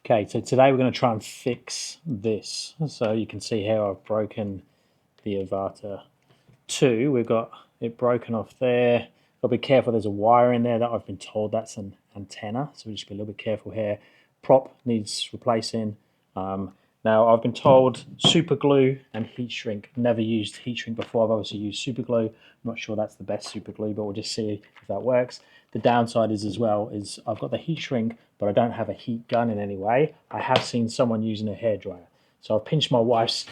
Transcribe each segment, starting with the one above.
Okay, so today we're going to try and fix this. So you can see here I've broken the AVATA 2. We've got it broken off there. Got to be careful, there's a wire in there that I've been told that's an antenna, so we just be a little bit careful here. Prop needs replacing. Now I've been told super glue and heat shrink. Never used heat shrink before. I've obviously used super glue. I'm not sure that's the best super glue, but we'll just see if that works. The downside is as well is I've got the heat shrink, but I don't have a heat gun in any way. I have seen someone using a hairdryer. So I've pinched my wife's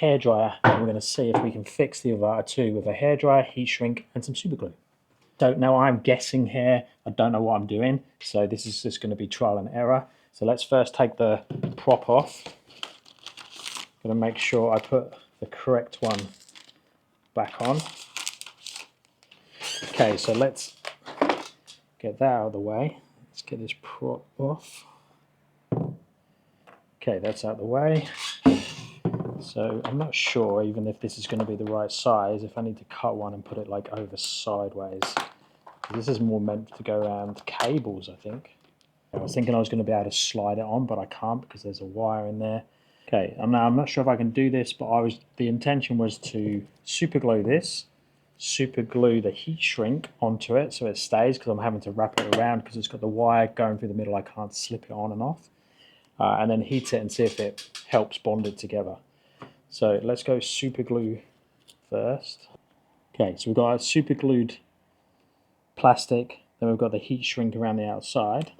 hairdryer and we're going to see if we can fix the AVATA 2 with a hairdryer, heat shrink and some super glue. So now I'm guessing here, I don't know what I'm doing. So this is just going to be trial and error. So let's first take the prop off. Going to make sure I put the correct one back on. Okay, so let's get that out of the way. Let's get this prop off. Okay, that's out of the way. So I'm not sure even if this is going to be the right size, if I need to cut one and put it like over sideways. This is more meant to go around cables, I think. I was thinking I was going to be able to slide it on, but I can't because there's a wire in there. Okay, I'm not sure if I can do this, but the intention was to super glue this, super glue the heat shrink onto it so it stays, because I'm having to wrap it around because it's got the wire going through the middle. I can't slip it on and off. And then heat it and see if it helps bond it together. So let's go super glue first. Okay, so we've got a super glued plastic, then we've got the heat shrink around the outside.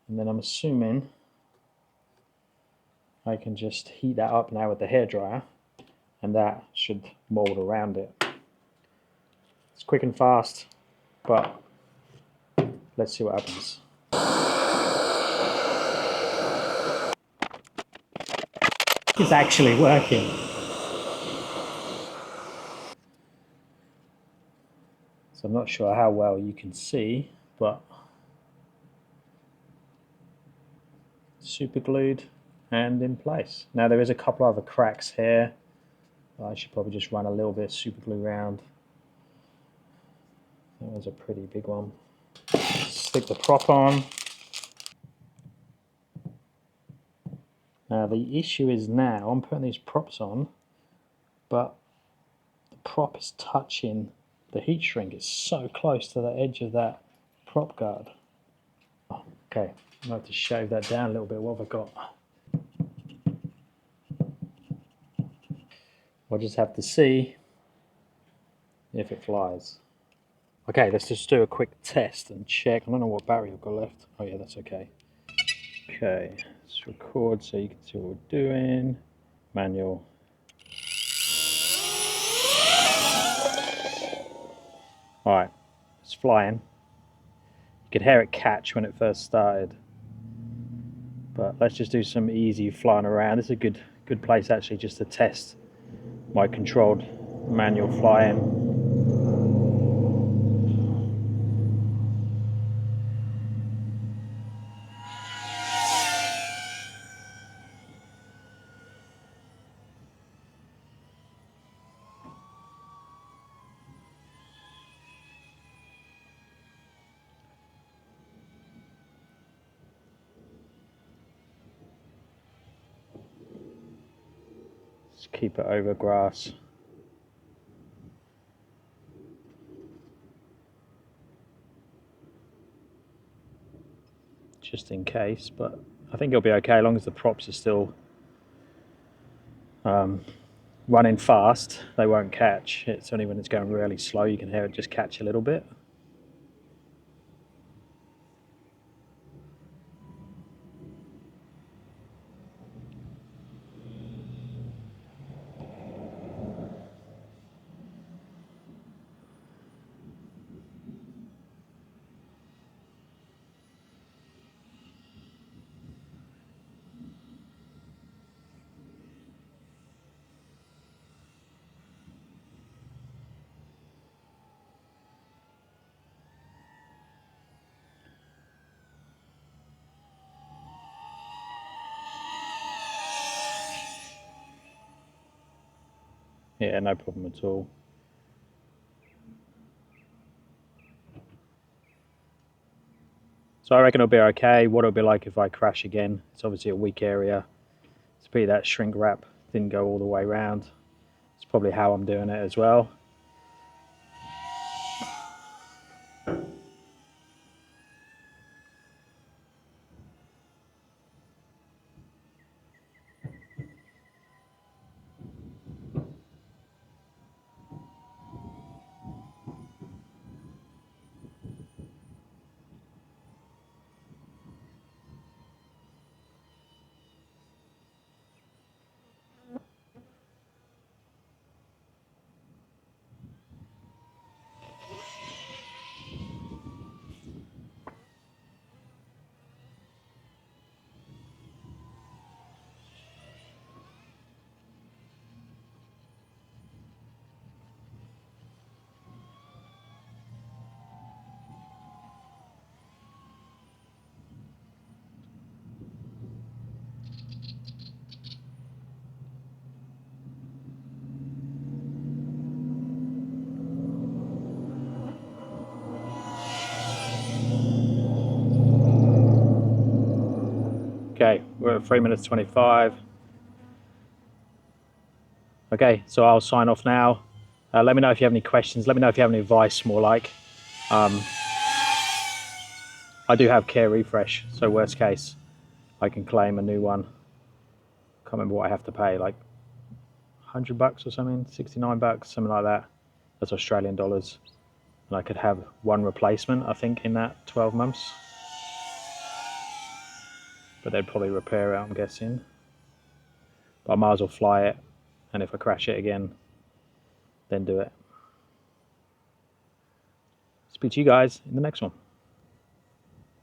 And then I'm assuming I can just heat that up now with the hairdryer, and that should mold around it. It's quick and fast, but let's see what happens. It's actually working. So I'm not sure how well you can see, but super glued and in place. Now there is a couple other cracks here. I should probably just run a little bit of super glue around. That was a pretty big one. Stick the prop on. Now the issue is now I'm putting these props on, but the prop is touching the heat shrink. It's so close to the edge of that prop guard. Okay, I'm going to have to shave that down a little bit. What have I got? We'll just have to see if it flies. Okay, let's just do a quick test and check. I don't know what battery I've got left. Oh yeah, that's okay. Okay, let's record so you can see what we're doing. Manual. Alright, it's flying. You could hear it catch when it first started. But let's just do some easy flying around. This is a good place actually just to test my controlled manual flying. Just keep it over grass. Just in case, but I think it'll be okay as long as the props are still running fast. They won't catch. It's only when it's going really slow you can hear it just catch a little bit. Yeah, no problem at all. So I reckon it'll be okay. What it'll be like if I crash again, it's obviously a weak area. It's pretty that shrink wrap didn't go all the way around. It's probably how I'm doing it as well. Okay, we're at 3 minutes 25. Okay, so I'll sign off now. Let me know if you have any questions. Let me know if you have any advice, more like. I do have care refresh, so worst case, I can claim a new one. Can't remember what I have to pay, like $100 or something, 69 bucks, something like that. That's Australian dollars. And I could have one replacement, I think, in that 12 months. But they'd probably repair it, I'm guessing. But I might as well fly it, and if I crash it again, then do it. Speak to you guys in the next one.